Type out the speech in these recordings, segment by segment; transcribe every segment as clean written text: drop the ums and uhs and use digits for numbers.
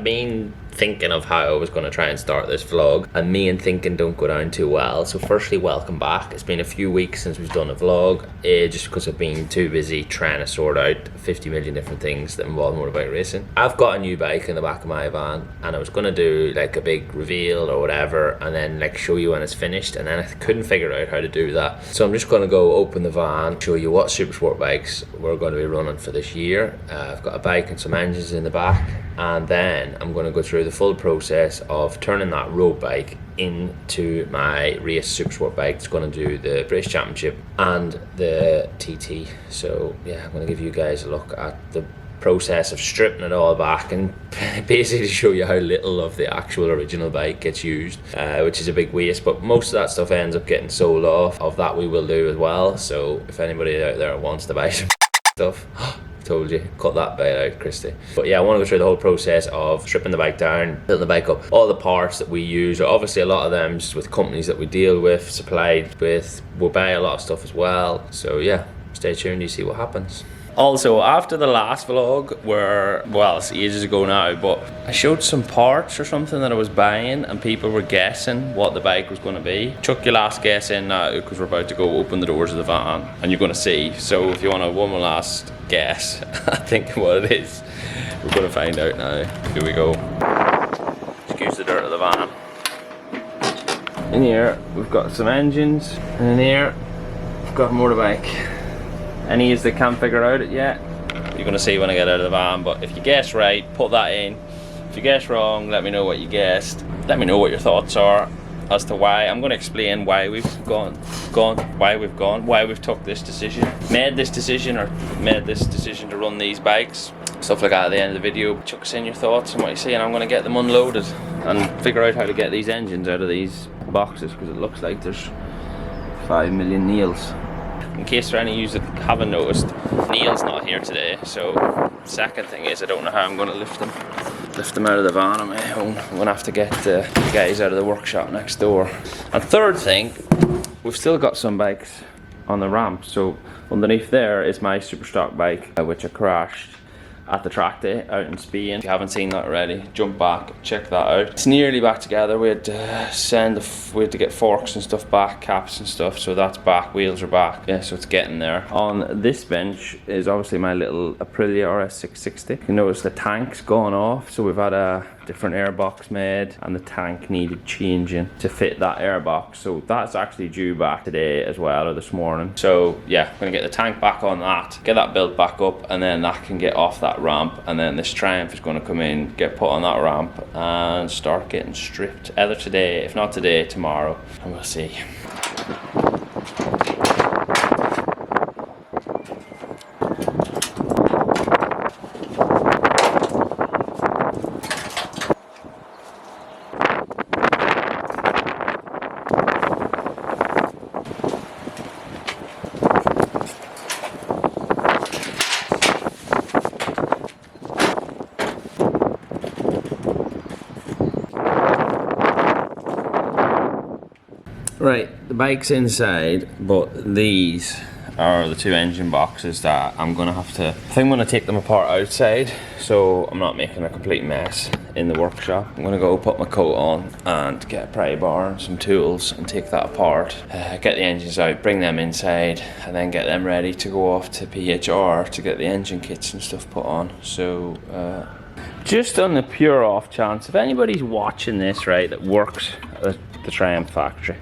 been thinking of how I was going to try and start this vlog, and me and thinking don't go down too well. So firstly, welcome back. It's been a few weeks since we've done a vlog, just because I've been too busy trying to sort out 50 million different things that involve motorbike racing. I've got a new bike in the back of my van, and I was going to do like a big reveal or whatever, and then like show you when it's finished, and then I couldn't figure out how to do that. So I'm just going to go open the van, show you what super sport bikes we're going to be running for this year. I've got a bike and some engines in the back, and then I'm going to go through the full process of turning that road bike into my race super sport bike. It's going to do the British Championship and the TT. So yeah, I'm going to give you guys a look at the process of stripping it all back and basically show you how little of the actual original bike gets used, which is a big waste, but most of that stuff ends up getting sold off. Of that we will do as well, so if anybody out there wants to buy some stuff, told you, cut that bit out, Christy. But yeah, I want to go through the whole process of stripping the bike down, building the bike up, all the parts that we use. Obviously a lot of them just with companies that we deal with, supplied with. We'll buy a lot of stuff as well. So yeah, stay tuned, you see what happens. Also, after the last vlog where, well, it's ages ago now, but I showed some parts or something that I was buying and people were guessing what the bike was going to be. Chuck your last guess in now because we're about to go open the doors of the van and you're going to see. So if you want one more last guess, I think what it is, we're going to find out now. Here we go. Excuse the dirt of the van. In here, we've got some engines, and in here, we've got a motorbike. Any of you that can't figure out it yet, you're going to see when I get out of the van, but if you guess right, put that in. If you guess wrong, let me know what you guessed. Let me know what your thoughts are as to why. I'm going to explain why we've why we've took this decision, made this decision to run these bikes, stuff like that at the end of the video. Chuck us in your thoughts and what you see, and I'm going to get them unloaded and figure out how to get these engines out of these boxes, because it looks like there's 5 million nails. In case there are any of you that haven't noticed, Neil's not here today, so second thing is I don't know how I'm going to lift them out of the van on my own. I'm going to have to get the guys out of the workshop next door. And third thing, we've still got some bikes on the ramp. So underneath there is my super stock bike, which I crashed at the track day out in Spain. If you haven't seen that already, jump back, check that out. It's nearly back together. We had to get forks and stuff back, caps and stuff, so that's back, wheels are back. Yeah, so it's getting there. On this bench is obviously my little Aprilia RS660. You notice the tank's gone off, so we've had a different airbox made and the tank needed changing to fit that airbox, so that's actually due back today as well, or this morning. So yeah, I'm gonna get the tank back on that, get that built back up, and then that can get off that ramp, and then this Triumph is going to come in, get put on that ramp and start getting stripped, either today, if not today, tomorrow, and we'll see. Right, the bike's inside, but these are the two engine boxes that I'm gonna have to, I think I'm gonna take them apart outside so I'm not making a complete mess in the workshop. I'm gonna go put my coat on and get a pry bar and some tools and take that apart, get the engines out, bring them inside, and then get them ready to go off to PHR to get the engine kits and stuff put on. So just on the pure off chance, if anybody's watching this, right, that works at the Triumph factory,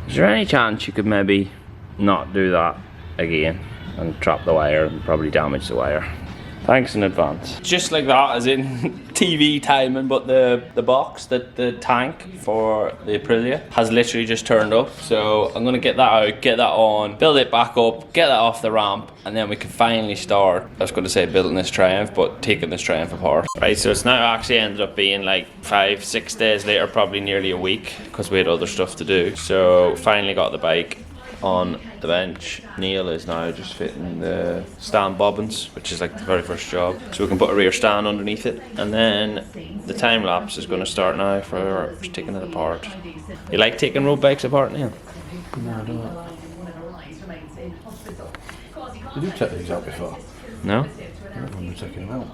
is there any chance you could maybe not do that again and trap the wire and probably damage the wire? Thanks in advance. Just like that, as in TV timing, but the box, the tank for the Aprilia has literally just turned up. So I'm gonna get that out, get that on, build it back up, get that off the ramp, and then we can finally start, I was gonna say building this Triumph, but taking this Triumph apart. Right, so it's now actually ended up being like 5-6 days later, probably nearly a week, because we had other stuff to do. So finally got the bike on the bench. Neil is now just fitting the stand bobbins, which is like the very first job, so we can put a rear stand underneath it, and then the time lapse is going to start now for taking it apart. You like taking road bikes apart, Neil? No, I don't. Did you take these out before? No? I don't remember taking them out.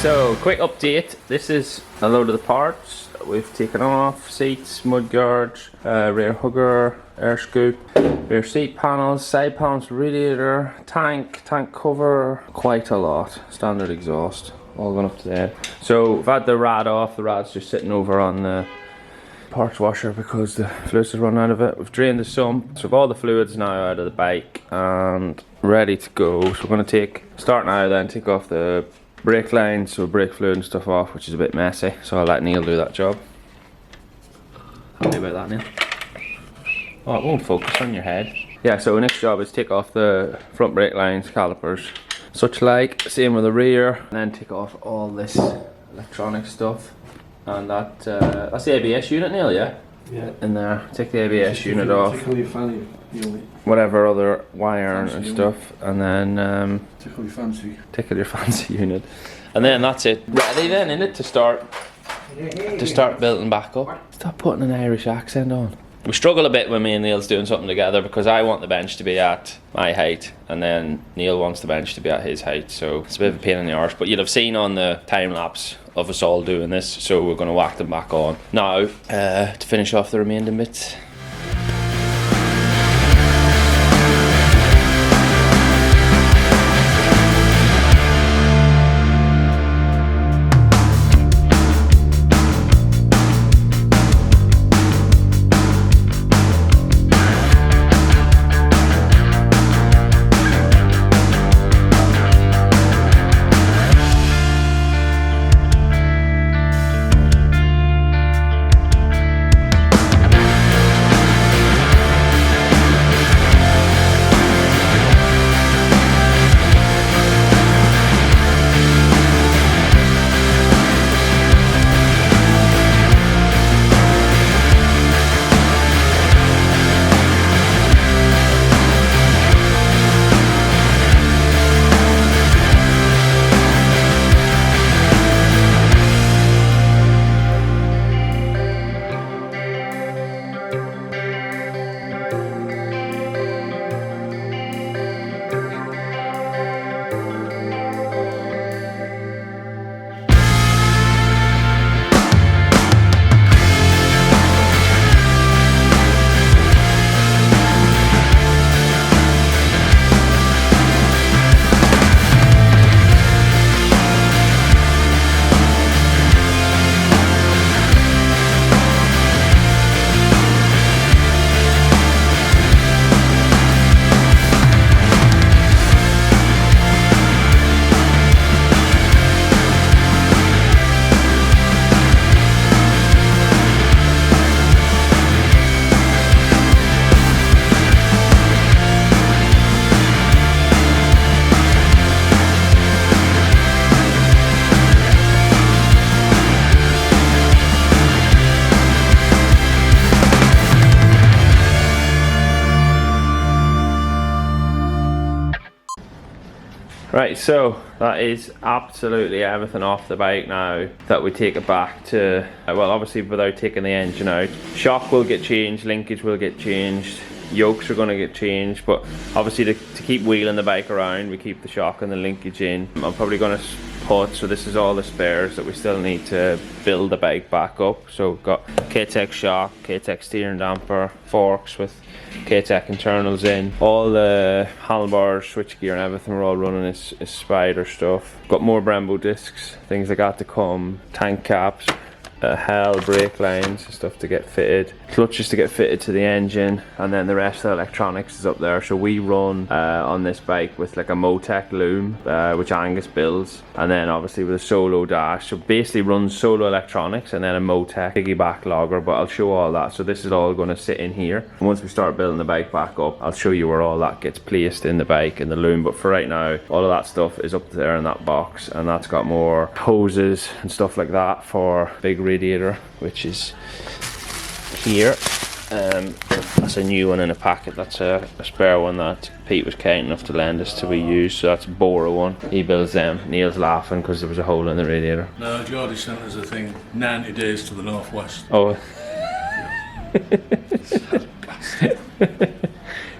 So quick update. This is a load of the parts that we've taken off. Seats, mudguards, rear hugger, air scoop, rear seat panels, side panels, radiator, tank cover, quite a lot. Standard exhaust, all gone up to there. So we've had the rad off. The rad's just sitting over on the parts washer because the fluids have run out of it. We've drained the sump, so we've all the fluids now out of the bike and ready to go. So we're going to start now then, take off the brake lines, so brake fluid and stuff off, which is a bit messy, so I'll let Neil do that job. Happy about that, Neil? Oh, it won't focus on your head. Yeah, so next job is take off the front brake lines, calipers, such like. Same with the rear, and then take off all this electronic stuff. And that's the ABS unit, Neil, yeah? Yeah. In there, take the ABS unit off. Take all your fanny, whatever other wire and stuff, and then take all your fancy. take out your fancy unit, and then that's it. Ready then, innit, to start building back up. Stop putting an Irish accent on. We struggle a bit when me and Neil's doing something together because I want the bench to be at my height and then Neil wants the bench to be at his height, so it's a bit of a pain in the arse. But you'll have seen on the time lapse of us all doing this, so we're going to whack them back on now to finish off the remaining bits. Right, so that is absolutely everything off the bike now that we take it back to, well, obviously without taking the engine out. Shock will get changed, linkage will get changed, yokes are going to get changed, but obviously to keep wheeling the bike around, we keep the shock and the linkage in. I'm probably going to put, so this is all the spares that we still need to build the bike back up. So we've got K-Tech shock, K-Tech steering damper, forks with K-Tech internals in, all the handlebars, switchgear and everything, we're all running is Spider stuff. Got more Brembo discs, things that got to come, tank caps, Hell brake lines, stuff to get fitted, clutches to get fitted to the engine, and then the rest of the electronics is up there. So we run on this bike with like a Motec loom, which Angus builds, and then obviously with a solo dash. So basically runs solo electronics and then a Motec piggyback logger, but I'll show all that. So this is all going to sit in here, and once we start building the bike back up, I'll show you where all that gets placed in the bike and the loom. But for right now, all of that stuff is up there in that box, and that's got more hoses and stuff like that for big radiator, which is here. That's a new one in a packet. That's a spare one that Pete was kind enough to lend us to be used. So that's a Bora one. He builds them. Neil's laughing because there was a hole in the radiator. No, Geordie sent us a thing 90 days to the northwest. Oh. Do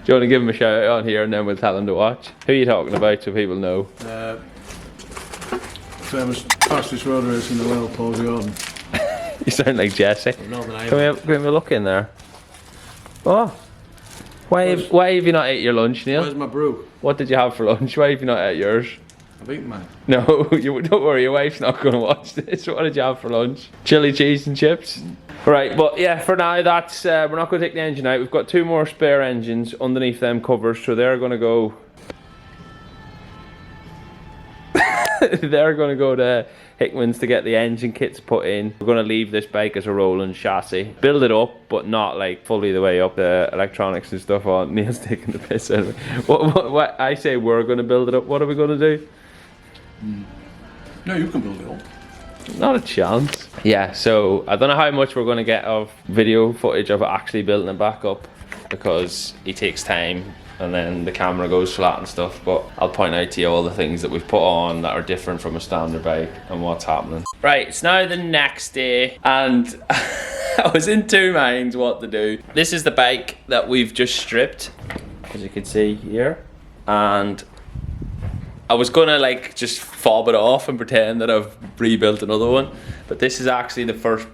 you want to give him a shout out on here and then we'll tell him to watch? Who are you talking about so people know? Famous fastest road race in the world, Paul Jordan. You sound like Jesse. Northern Can we have a look in there? Oh. Why have you not ate your lunch, Neil? Where's my brew? What did you have for lunch? Why have you not ate yours? I've eaten mine. No, don't worry, your wife's not going to watch this. What did you have for lunch? Chili cheese and chips? Right, but yeah, for now, that's we're not going to take the engine out. We've got 2 more spare engines underneath them covers, so they're going to go... they're going to go to Hickman's to get the engine kits put in. We're going to leave this bike as a rolling chassis. Build it up, but not like fully the way up. The electronics and stuff on. Neil's taking the piss out of me. What I say we're going to build it up. What are we going to do? No, you can build it up. Not a chance. Yeah, so I don't know how much we're going to get of video footage of actually building it back up, because it takes time and then the camera goes flat and stuff, but I'll point out to you all the things that we've put on that are different from a standard bike and what's happening. Right, it's now the next day and I was in 2 minds what to do. This is the bike that we've just stripped, as you can see here, and I was gonna like just fob it off and pretend that I've rebuilt another one, but this is actually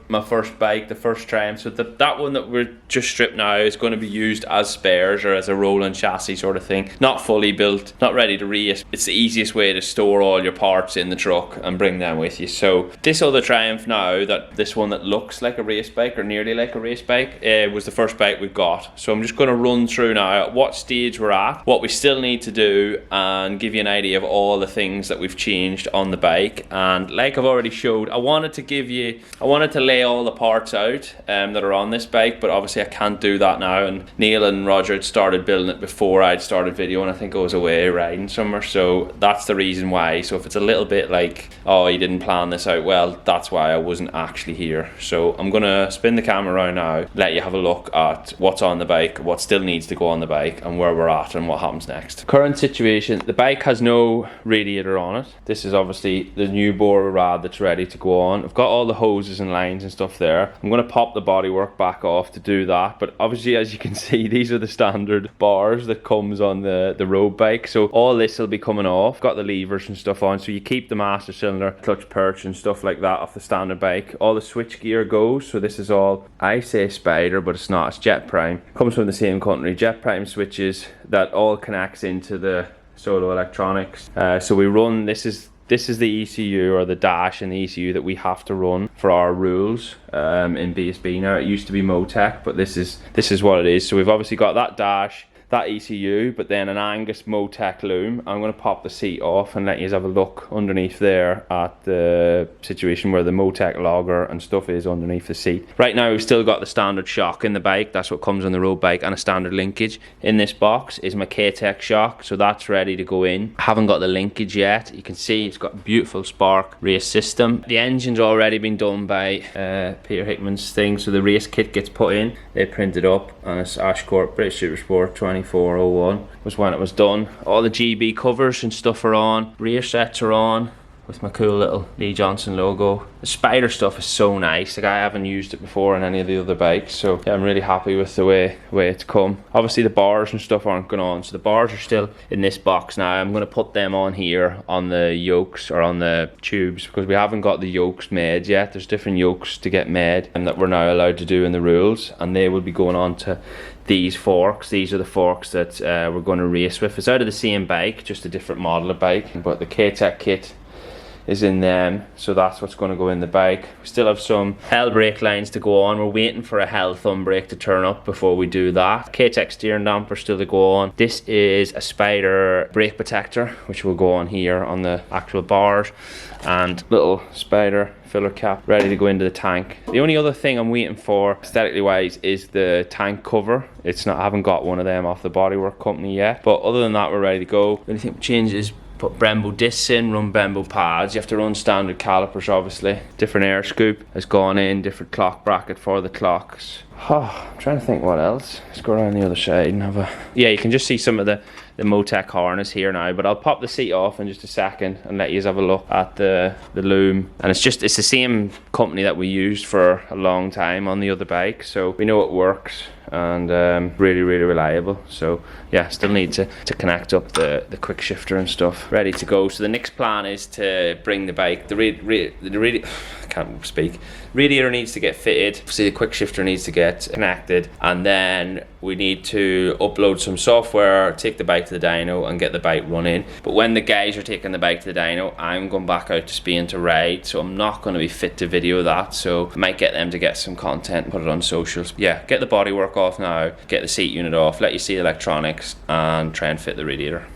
my first bike, the first Triumph. So that one that we're just stripped now is going to be used as spares or as a rolling chassis sort of thing. Not fully built, not ready to race. It's the easiest way to store all your parts in the truck and bring them with you. So this other Triumph now, this one that looks like a race bike or nearly like a race bike, was the first bike we've got. So I'm just going to run through now at what stage we're at, what we still need to do, and give you an idea of all the things that we've changed on the bike. And like I've already showed, I wanted to lay all the parts out that are on this bike, but obviously I can't do that now, and Neil and Roger had started building it before I'd started videoing. I think I was away riding somewhere, so that's the reason why. So if it's a little bit like, oh, you didn't plan this out well, that's why I wasn't actually here. So I'm gonna spin the camera around now, let you have a look at what's on the bike, what still needs to go on the bike, and where we're at and what happens next. Current situation, the bike has no radiator on it. This is obviously the new bore rad that's ready to go on. I've got all the hoses and lines and stuff there. I'm going to pop the bodywork back off to do that, but obviously, as you can see, these are the standard bars that comes on the road bike, so all this will be coming off. Got the levers and stuff on, so you keep the master cylinder, clutch perch and stuff like that off the standard bike. All the switch gear goes, so this is all, I say Spider, but it's not, it's Jet Prime. Comes from the same company. Jet Prime switches that all connects into the Solo electronics. So we run, this is the ECU, or the dash in the ECU that we have to run for our rules in BSB now. It used to be Motec, but this is what it is. So we've obviously got that dash, that ECU, but then an Angus Motec loom. I'm going to pop the seat off and let you have a look underneath there at the situation where the Motec logger and stuff is underneath the seat. Right now we've still got the standard shock in the bike, that's what comes on the road bike, and a standard linkage. In this box is my K-Tech shock, so that's ready to go in. I haven't got the linkage yet. You can see it's got a beautiful Spark race system. The engine's already been done by Peter Hickman's thing, so the race kit gets put in. They print it up, and it's Ashcourt British Supersport 2401 was when it was done. All the GB covers and stuff are on. Rear sets are on with my cool little Lee Johnson logo. The Spider stuff is so nice. Like, I haven't used it before on any of the other bikes, so yeah, I'm really happy with the way it's come. Obviously the bars and stuff aren't going on, so the bars are still in this box now. I'm going to put them on here on the yokes, or on the tubes, because we haven't got the yokes made yet. There's different yokes to get made and that we're now allowed to do in the rules, and they will be going on to these forks. These are the forks that we're going to race with. It's out of the same bike, just a different model of bike, but the K-Tech kit is in them, so that's what's going to go in the bike. We still have some Hell brake lines to go on. We're waiting for a Hell thumb brake to turn up before we do that. K-Tech steering damper still to go on. This is a Spider brake protector, which will go on here on the actual bars, and little Spider filler cap ready to go into the tank. The only other thing I'm waiting for, aesthetically wise, is the tank cover. I haven't got one of them off the bodywork company yet, but other than that, we're ready to go. The only thing we change is put Brembo discs in, run Brembo pads. You have to run standard calipers, obviously. Different air scoop has gone in, different clock bracket for the clocks. I'm trying to think what else. Let's go around the other side and have a... Yeah, you can just see some of the Motec harness here now, but I'll pop the seat off in just a second and let you have a look at the loom. And it's the same company that we used for a long time on the other bike, so we know it works. and really reliable. So yeah, still need to connect up the quick shifter and stuff, ready to go. So the next plan is to bring the bike, I can't speak. Radiator needs to get fitted, so the quick shifter needs to get connected, and then we need to upload some software, take the bike to the dyno and get the bike running. But when the guys are taking the bike to the dyno, I'm going back out to Spain to ride, so I'm not going to be fit to video that, so I might get them to get some content and put it on socials. Yeah, get the bodywork off now, get the seat unit off, let you see the electronics, and try and fit the radiator.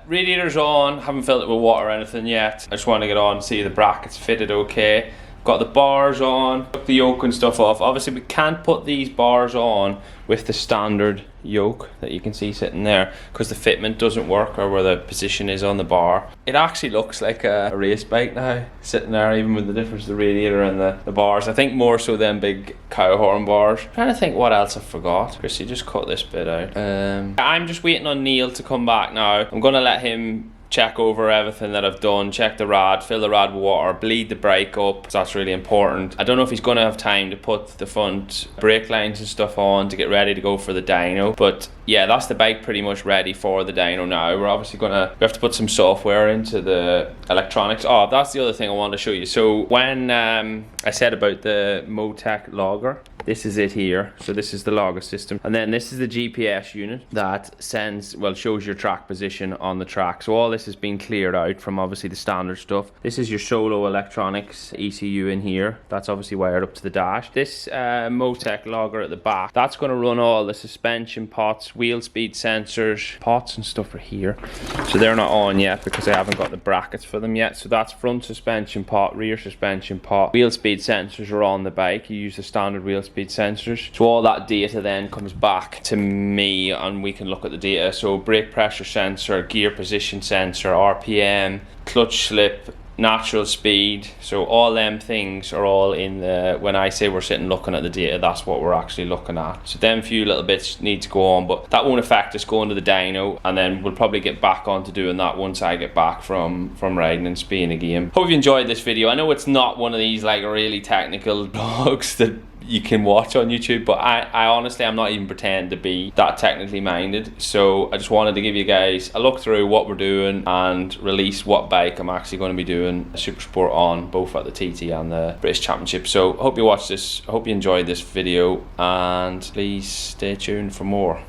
Radiator's on, haven't filled it with water or anything yet. I just want to get on, see the brackets fitted okay. Got the bars on, took the yoke and stuff off. Obviously we can't put these bars on with the standard yoke that you can see sitting there because the fitment doesn't work, or where the position is on the bar. It actually looks like a race bike now, sitting there, even with the difference of the radiator and the bars. I think more so than big cow horn bars. I'm trying to think what else I forgot. Chrissy, just cut this bit out. I'm just waiting on Neil to come back now. I'm gonna let him check over everything that I've done, check the rad, fill the rad with water, bleed the brake up, so that's really important. I don't know if he's going to have time to put the front brake lines and stuff on to get ready to go for the dyno, but yeah, that's the bike pretty much ready for the dyno now. We're obviously we have to put some software into the electronics. Oh, that's the other thing I wanted to show you. So when I said about the Motec logger, this is it here. So this is the logger system, and then this is the GPS unit that shows your track position on the track. So all this has been cleared out from obviously the standard stuff. This is your Solo electronics ECU in here. That's obviously wired up to the dash. This Motec logger at the back, that's going to run all the suspension pots, wheel speed sensors, pots and stuff are here. So they're not on yet because I haven't got the brackets for them yet. So that's front suspension pot, rear suspension pot. Wheel speed sensors are on the bike. You use the standard wheel speed sensors. So all that data then comes back to me and we can look at the data. So brake pressure sensor, gear position sensor, RPM, clutch slip, natural speed. So all them things are all in the, when I say we're sitting looking at the data, that's what we're actually looking at. So them few little bits need to go on, but that won't affect us going to the dyno, and then we'll probably get back on to doing that once I get back from riding in Spain again. Hope you enjoyed this video. I know it's not one of these like really technical vlogs that you can watch on YouTube, but I honestly, I'm not even pretending to be that technically minded. So I just wanted to give you guys a look through what we're doing and release what bike I'm actually going to be doing a Super Sport on, both at the TT and the British Championship. So hope you watch this, hope you enjoyed this video, and please stay tuned for more.